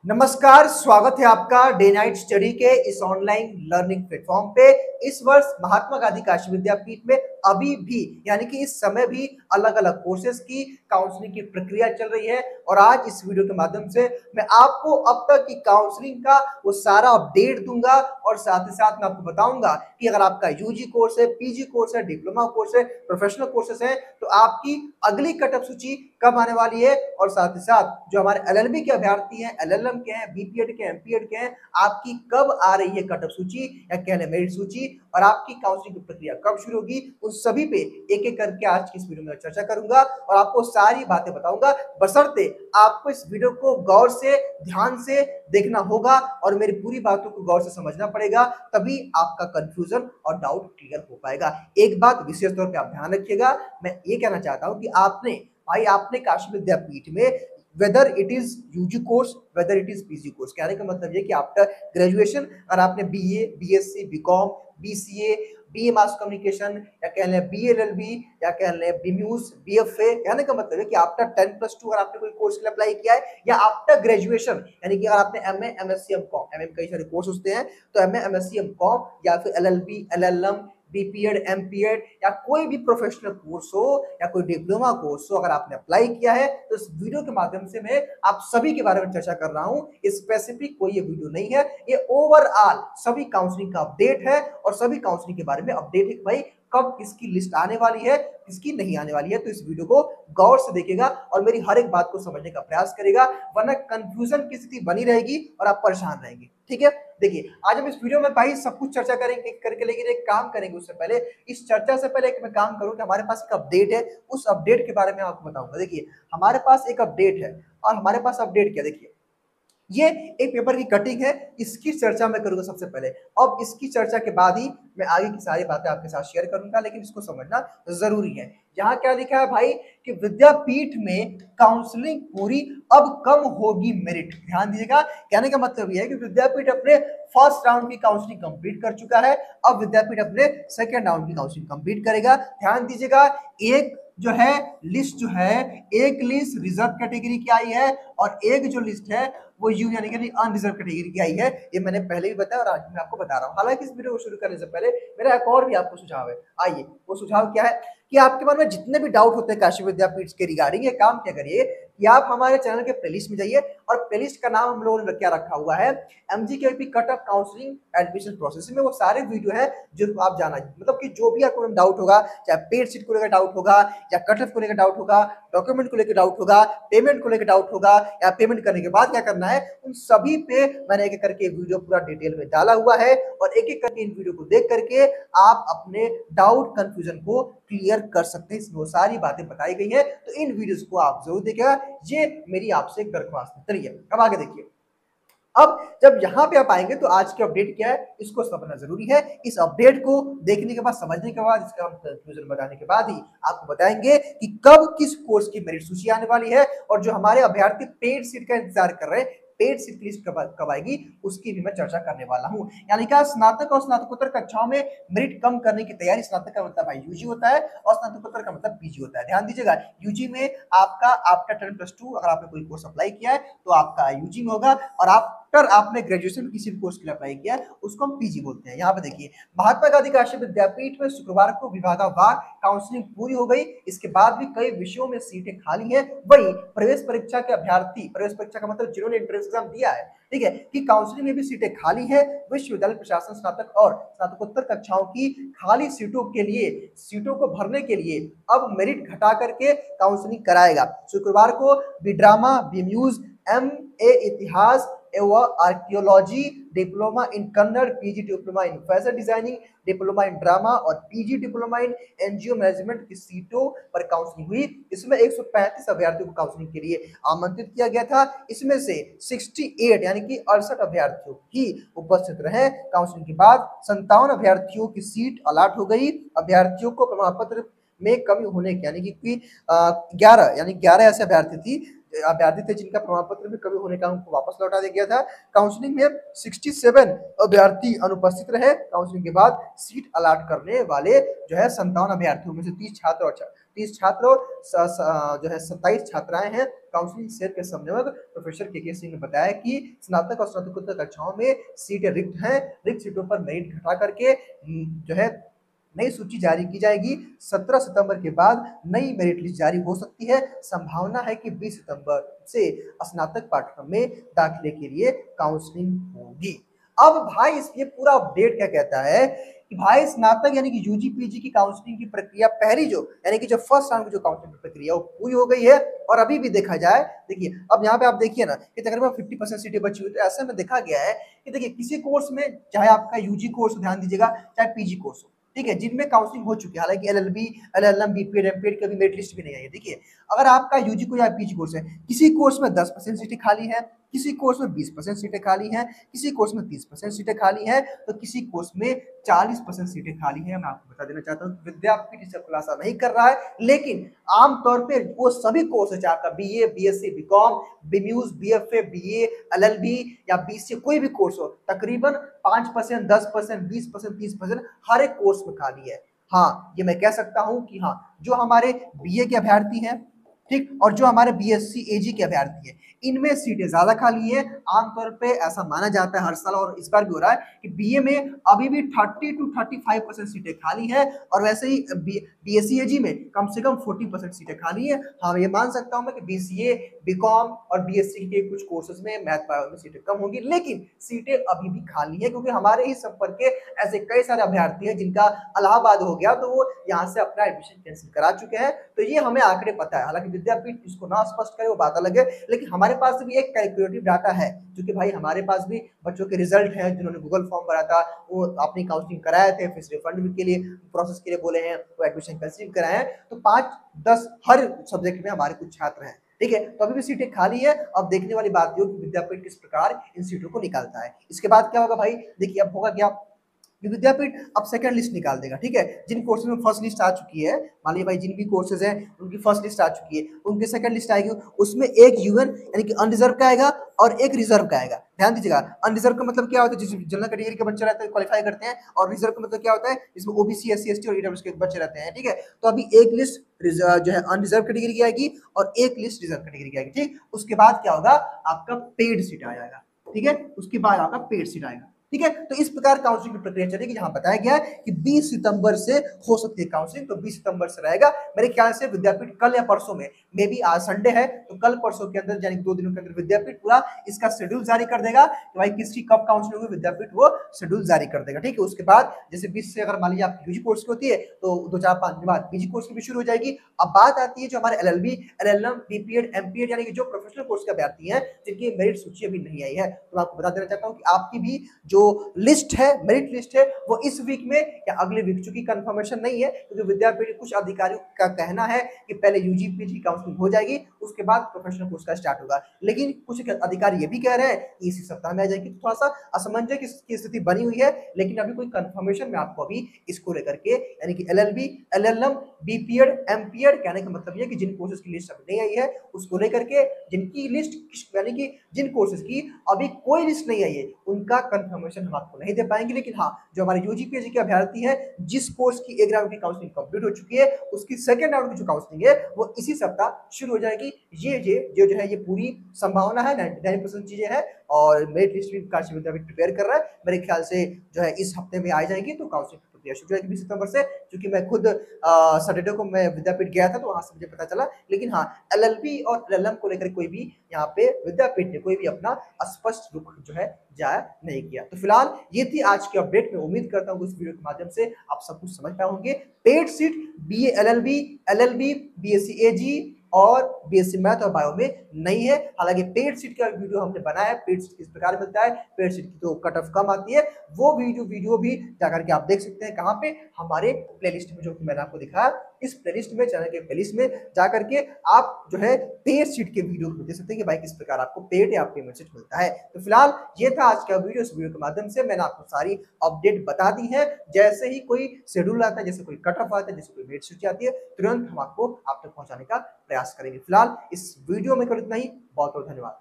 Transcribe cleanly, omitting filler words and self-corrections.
नमस्कार, स्वागत है आपका डे नाइट स्टडी के इस ऑनलाइन लर्निंग प्लेटफॉर्म पे। इस वर्ष महात्मा गांधी काशी विद्यापीठ में अभी भी यानी कि इस समय भी अलग अलग कोर्सेज की काउंसलिंग की प्रक्रिया चल रही है और आज इस वीडियो के माध्यम से मैं आपको अब तक की काउंसलिंग का वो सारा अपडेट दूंगा और साथ ही साथ मैं आपको बताऊंगा कि अगर आपका यूजी कोर्स है, पीजी कोर्स है, डिप्लोमा कोर्स है, प्रोफेशनल कोर्सेज है तो आपकी अगली कटअप सूची कब आने वाली है और साथ ही साथ जो हमारे एलएलबी के अभ्यर्थी हैं, एलएलएम के हैं, बीपीएड के, एमपीएड के हैं, आपकी कब आ रही है कटअप सूची या कह लें मेरिट सूची और आपकी काउंसलिंग की प्रक्रिया कब शुरू होगी, उन सभी पे एक एक करके आज की इस वीडियो में चर्चा करूंगा और आपको सारी बातें बताऊंगा। बशर्ते आपको इस वीडियो को गौर से ध्यान से देखना होगा और मेरी पूरी बातों को गौर से समझना पड़ेगा, तभी आपका कंफ्यूजन और डाउट क्लियर हो पाएगा। एक बात विशेष तौर पे आप ध्यान रखिएगा, मैं ये कहना चाहता हूं कि आपने काशी विद्यापीठ में whether it is UG course whether it is PG course, कहने का मतलब ये कि आफ्टर ग्रेजुएशन अगर आपने BA, BSc, BCom, BCA, BA mass communication या कह लें बीएलएलबी या कह लें बीम्यूज, बीएफए, कहने का मतलब है कि आफ्टर 10+2 अगर आपने कोई कोर्स के लिए अप्लाई किया है या आफ्टर ग्रेजुएशन यानी कि अगर आपने एमए, एमएससी, एमकॉम, एमए में कई सारे कोर्स होते हैं तो एमए, एमएससी, एमकॉम या फिर एलएलबी, एलएलएम, बीपीएड, एमपीएड या कोई भी प्रोफेशनल कोर्स हो या कोई डिप्लोमा कोर्स हो, अगर आपने अप्लाई किया है तो इस वीडियो के माध्यम से मैं आप सभी के बारे में चर्चा कर रहा हूं। स्पेसिफिक कोई ये वीडियो नहीं है, ये ओवरऑल सभी काउंसलिंग का अपडेट है और सभी काउंसलिंग के बारे में अपडेट है कि भाई कब किसकी लिस्ट आने वाली है, किसकी नहीं आने वाली है। तो इस वीडियो को गौर से देखिएगा और मेरी हर एक बात को समझने का प्रयास करेगा, वरना कंफ्यूजन की स्थिति बनी रहेगी और आप परेशान रहेंगे। ठीक है, देखिए आज हम इस वीडियो में भाई सब कुछ चर्चा करेंगे करके, लेकिन एक काम करेंगे उससे पहले, इस चर्चा से पहले एक मैं काम करूं कि हमारे पास एक अपडेट है, उस अपडेट के बारे में आपको बताऊंगा। देखिए हमारे पास एक अपडेट है और हमारे पास अपडेट क्या, देखिए ये एक पेपर की कटिंग है, इसकी चर्चा मैं करूंगा सबसे पहले। अब इसकी चर्चा के बाद ही मैं आगे की सारी बातें आपके साथ शेयर करूंगा, लेकिन इसको समझना जरूरी है। यहाँ क्या लिखा है भाई कि विद्यापीठ में काउंसलिंग पूरी, अब कम होगी मेरिट। ध्यान दीजिएगा, कहने का मतलब यह है कि विद्यापीठ अपने फर्स्ट राउंड की काउंसलिंग कंप्लीट कर चुका है, अब विद्यापीठ अपने सेकेंड राउंड की काउंसलिंग कंप्लीट करेगा। ध्यान दीजिएगा, एक जो है लिस्ट जो है, एक लिस्ट रिजर्व कैटेगरी की आई है और एक जो लिस्ट है वो यू यानी कि अनरिजर्व कैटेगरी की आई है। ये मैंने पहले भी बताया और आज मैं आपको बता रहा हूं। हालांकि इस वीडियो को शुरू करने से पहले मेरा एक और भी आपको सुझाव है। आइए, वो सुझाव क्या है कि आपके मन में जितने भी डाउट होते हैं काशी विद्यापीठ के रिगार्डिंग, ये काम क्या करिए कि आप हमारे चैनल के प्लेलिस्ट में जाइए और प्लेलिस्ट का नाम हम लोगों ने क्या रखा हुआ है, MGKP cut off counselling admission process में। वो सारे वीडियो है जो आप जाना, मतलब कि जो भी आपको डाउट होगा, चाहे पेड सीट को लेकर डाउट होगा या कट ऑफ को लेकर डाउट होगा, डॉक्यूमेंट को लेकर डाउट होगा, पेमेंट को लेकर डाउट होगा या पेमेंट करने के बाद क्या करना है, उन सभी पे मैंने एक एक करके वीडियो पूरा डिटेल में डाला हुआ है और एक एक करके इन वीडियो को देख करके आप अपने डाउट कंफ्यूजन को क्लियर कर सकते हैं। इसमें वो सारी बातें बताई गई है, तो इन वीडियोस को आप जरूर देखिएगा, ये मेरी आपसे एक दरख्वास्त है। चलिए अब आगे देखिए। अब जब यहाँ पे आप आएंगे तो आज की अपडेट क्या है इसको समझना जरूरी है। इस अपडेट को देखने के बाद, समझने के बाद, इसका हम कंक्लूजन बताने के बाद ही आपको बताएंगे कि कब किस कोर्स की मेरिट सूची आने वाली है और जो हमारे अभ्यर्थी पेड सीट का इंतजार कर रहे हैं, पेड सीट की लिस्ट कब आएगी उसकी भी मैं चर्चा करने वाला हूं। यानी कि स्नातक और स्नातकोत्तर कक्षाओं में मेरिट कम करने की तैयारी, स्नातक का मतलब भाई यूजी होता है और स्नातकोत्तर का मतलब पीजी होता है। ध्यान दीजिएगा, यूजी में आपका आफ्टर 10+2 अगर आपने कोई कोर्स अप्लाई किया है तो आपका यूजी में होगा और आफ्टर आपने ग्रेजुएशन किसी भी कोर्स के लिए अप्लाई किया है उसको हम पीजी बोलते हैं। यहाँ पे देखिए, महात्मा गांधी काशी विद्यापीठ में शुक्रवार को विभागवार काउंसलिंग पूरी हो गई। इसके बाद भी कई विषयों में सीटें खाली हैं। वही प्रवेश परीक्षा के अभ्यर्थी, प्रवेश परीक्षा का मतलब जिन्होंने एंट्रेंस एग्जाम दिया है, ठीक है, कि काउंसलिंग में भी सीटें खाली है। विश्वविद्यालय प्रशासन स्नातक और स्नातकोत्तर कक्षाओं की खाली सीटों के लिए, सीटों को भरने के लिए अब मेरिट घटा करके काउंसलिंग कराएगा। शुक्रवार को बीड्रामा, बीम्यूज, एमए इतिहास एवं archaeology, diploma in Kannada, PG diploma in fashion designing, diploma in drama और PG diploma in NGO management की सीटों पर काउंसलिंग हुई। इसमें 135 अभ्यर्थियों को काउंसलिंग के लिए आमंत्रित किया गया था। इसमें से 68 यानी कि 68 अभ्यर्थियों ही उपस्थित रहे। काउंसलिंग के बाद 57 अभ्यर्थियों की सीट अलॉट हो गई। अभ्यर्थियों को प्रमाण पत्र में कमी होने के यानी कि 11 ऐसे अभ्यर्थी थे जिनका प्रमाण पत्र में कमी होने का उनको वापस लौटा दिया गया था। काउंसलिंग में 67 अभ्यर्थी अनुपस्थित रहे। काउंसलिंग के बाद सीट अलॉट करने वाले जो है 57 अभ्यर्थियों में से 30 छात्र और 30 छात्र और जो है 27 छात्राएं हैं। काउंसलिंग सेल के समन्वयक प्रोफेसर के सिंह ने बताया कि स्नातक और स्नातकोत्तर कक्षाओं में सीटें रिक्त हैं। रिक्त सीटों पर मेरिट घटा करके जो है नई सूची जारी की जाएगी। 17 सितंबर के बाद नई मेरिट लिस्ट जारी हो सकती है। संभावना है कि 20 सितंबर से स्नातक पाठ्यक्रम में दाखिले के लिए काउंसलिंग होगी। अब भाई इस ये पूरा अपडेट क्या कहता है कि भाई स्नातक यानी कि यूजी पीजी की काउंसलिंग की प्रक्रिया पहली जो यानी कि जो फर्स्ट राउंड की जो काउंसलिंग की प्रक्रिया वो पूरी हो गई है। और अभी भी देखा जाए, देखिए अब यहाँ पे आप देखिए ना कि तकरीबन 50% सीटें बची हुई। तो ऐसे में देखा गया है कि देखिए किसी कोर्स में, चाहे आपका यूजी कोर्स ध्यान दीजिएगा चाहे पीजी कोर्स हो, ठीक है, जिनमें काउंसलिंग हो चुकी है, हालांकि एलएलबी, एलएलएम, बीपीएड, एमपीएड की अभी मेरिट लिस्ट भी नहीं आई है। देखिए अगर आपका यूजी को या पीजी कोर्स है, किसी कोर्स में 10% सीटें खाली हैं, किसी कोर्स में 20% सीटें खाली हैं, किसी कोर्स में 30% सीटें खाली हैं, तो किसी कोर्स में 40% सीटें खाली हैं। मैं आपको बता देना चाहता हूँ विद्यापीठ इसका खुलासा नहीं कर रहा है, लेकिन आमतौर पे वो सभी कोर्स है, चाहे आपका BA, BSc, BCom, BMus, BFA, BA, LLB या बीसीए, कोई भी कोर्स हो, तकरीबन 5%, 10%, 20%, 30% हर एक कोर्स में खाली है। हाँ, ये मैं कह सकता हूँ कि हाँ, जो हमारे बीए के अभ्यर्थी हैं, ठीक, और जो हमारे बीएससी एजी के अभ्यर्थी हैं, इनमें सीटें ज्यादा खाली है। आमतौर पे ऐसा माना जाता है हर साल, और इस बार भी हो रहा है कि बीए में अभी भी 30 to 35% सीटें खाली है, और वैसे ही बीएससी एजी में कम से कम 40% सीटें खाली है। हाँ, ये मान सकता हूं मैं कि बीसीए, बीकॉम और बीएससी के कुछ कोर्सेज में, मैथ बायो में सीटें कम होंगी, लेकिन सीटें अभी भी खाली है, क्योंकि हमारे ही संपर्क के ऐसे कई सारे अभ्यर्थी हैं जिनका इलाहाबाद हो गया, तो वो यहाँ से अपना एडमिशन कैंसिल करा चुके हैं। तो ये हमें आंकड़े पता है, हालांकि विद्यापीठ इसको ना स्पष्ट करे वो बात अलग है, लेकिन हमारे पास भी एक कैलकुलेटिव डाटा है, क्योंकि भाई हमारे पास भी बच्चों के रिजल्ट हैं, जिन्होंने गूगल फॉर्म भरा था, वो अपनी काउंसलिंग कराए थे, फीस रिफंड के लिए प्रोसेस के लिए बोले हैं, वो एडमिशन कैंसिल कराए हैं। तो 5-10 हर सब्जेक्ट में हमारे कुछ छात्र हैं, ठीक है, तो अभी भी सीटें खाली है। अब देखने वाली बात ये कि विद्यापीठ किस प्रकार इन सीटों को निकालता है। इसके बाद क्या होगा भाई, देखिए अब होगा क्या, विद्यापीठ अब सेकंड लिस्ट निकाल देगा, ठीक है, जिन कोर्सेज में फर्स्ट लिस्ट आ चुकी है, मान लीजिए भाई जिन भी कोर्सेज हैं उनकी फर्स्ट लिस्ट आ चुकी है, उनकी सेकंड लिस्ट आएगी, उसमें एक यूएन यानी कि अनरिजर्व का आएगा और एक रिजर्व का आएगा। ध्यान दीजिएगा, अनरिजर्व का मतलब क्या होता है, जिस जनरल कैटेगरी के बच्चे रहते हैं क्वालिफाई करते हैं, और रिजर्व का मतलब क्या होता है, जिसमें ओबीसी, एससी, एसटी और ईडब्ल्यूएस के बच्चे रहते हैं, ठीक है। तो अभी एक लिस्ट जो है अनरिजर्व कैटेगरी की आएगी और एक लिस्ट रिजर्व कैटेगरी की आएगी, ठीक। उसके बाद क्या होगा, आपका पेड सीट आ जाएगा, ठीक है, उसके बाद आपका पेड सीट आएगा, ठीक है। तो इस प्रकार काउंसलिंग की प्रक्रिया चलेगी, जहां बताया गया है कि 20 सितंबर से हो सकती है काउंसलिंग, तो 20 सितंबर से रहेगा मेरे ख्याल से। विद्यापीठ कल या परसों में, मे बी आज संडे है, तो कल परसों के अंदर यानी 2 दिनों के अंदर विद्यापीठ पूरा इसका शेड्यूल जारी कर देगा कि भाई किसकी कब काउंसलिंग होगी, विद्यापीठ वो शेड्यूल जारी कर देगा, ठीक है। उसके बाद जैसे 20 से अगर मान लीजिए आप यूजी कोर्स की होती है, तो 2-4-5 दिन बाद पीजी कोर्स की भी शुरू हो जाएगी। अब बात आती है जो हमारे एलएलबी, एलएलएम, बीपीएड, एमपीएड यानी कि जो प्रोफेशनल कोर्स के अभ्यर्थी हैं जिनकी मेरिट सूची अभी नहीं आई है, तो मैं आपको बता देना चाहता हूँ कि आपकी भी जो लिस्ट है, मेरिट लिस्ट है, वो इस वीक में या अगले वीक, चूंकि कंफर्मेशन नहीं है, क्योंकि विद्यापीठ कुछ अधिकारियों का कहना है कि पहले यूजी पीजी काउंसलिंग हो जाएगी, उसके बाद प्रोफेशनल कोर्स का स्टार्ट होगा, लेकिन कुछ अधिकारी ये भी कह रहे हैं कि इसी सप्ताह में आ जाएगी। तो थोड़ा सा असमंजस की स्थिति बनी हुई है, लेकिन अभी कोई कंफर्मेशन में आपको अभी इसको लेकर के, यानी कि एलएलबी, एलएलएम, बीपीएड, एमपीएड, कहने का मतलब ये कि जिन कोर्सेज की लिस्ट अभी नहीं आई है उसको लेकर के, जिनकी लिस्ट यानी कि जिन कोर्सेज की अभी कोई लिस्ट नहीं आई है, उनका कंफर्मेशन हम आपको नहीं दे पाएंगे। लेकिन हाँ, जो हमारे यूजी पीजी के अभ्यर्थी हैं, जिस कोर्स की एक राउंड की काउंसलिंग कंप्लीट हो चुकी है, उसकी सेकंड राउंड की जो काउंसलिंग है वो इसी सप्ताह शुरू हो जाएगी। ये जो है ये पूरी संभावना है, 99% चीजें हैं, और मेरिट लिस्ट भी काशी विद्यापीठ प्रिपेयर कर रहा है। मेरे ख्याल से जो है इस हफ्ते में आ जाएगी, तो काउंसलिंग प्रक्रिया शुरू होगी 20 सितंबर से। क्योंकि मैं खुद सैटरडे को मैं विद्यापीठ गया था, तो वहां से मुझे पता चला। लेकिन हाँ, एलएलबी और एलएलएम को लेकर कोई भी यहाँ पे विद्यापीठ ने कोई भी अपना स्पष्ट रुख जो है जाहिर नहीं किया। तो फिलहाल ये थी आज की अपडेट। मैं उम्मीद करता हूँ इस वीडियो के माध्यम से आप सब कुछ समझ पाए होंगे। Paid seat BA LLB, LLB, BSc AG और बीएससी मैथ और बायो में नहीं है। हालांकि पेड सीट का वीडियो हमने बनाया है, पेड सीट किस प्रकार मिलता है, पेड सीट की तो कट ऑफ कम आती है, वो वीडियो भी जाकर के आप देख सकते हैं। कहाँ पे, हमारे प्लेलिस्ट में, जो कि मैंने आपको दिखाया, इस प्लेलिस्ट में, चैनल के प्लेलिस्ट में जाकर के आप जो है पेड सीट के वीडियो देख सकते हैं कि भाई किस प्रकार आपको पेड या पेमेंट सीट मिलता है। तो फिलहाल ये था आज का वीडियो। इस वीडियो के माध्यम से मैंने आपको सारी अपडेट बता दी है। जैसे ही कोई शेड्यूल आता है, जैसे कोई कट ऑफ आता है, जैसे कोई मेरिट सूची आती है, तुरंत हम आपको आप तक पहुंचाने का प्रयास करेंगे। फिलहाल इस वीडियो में केवल इतना ही। बहुत बहुत धन्यवाद।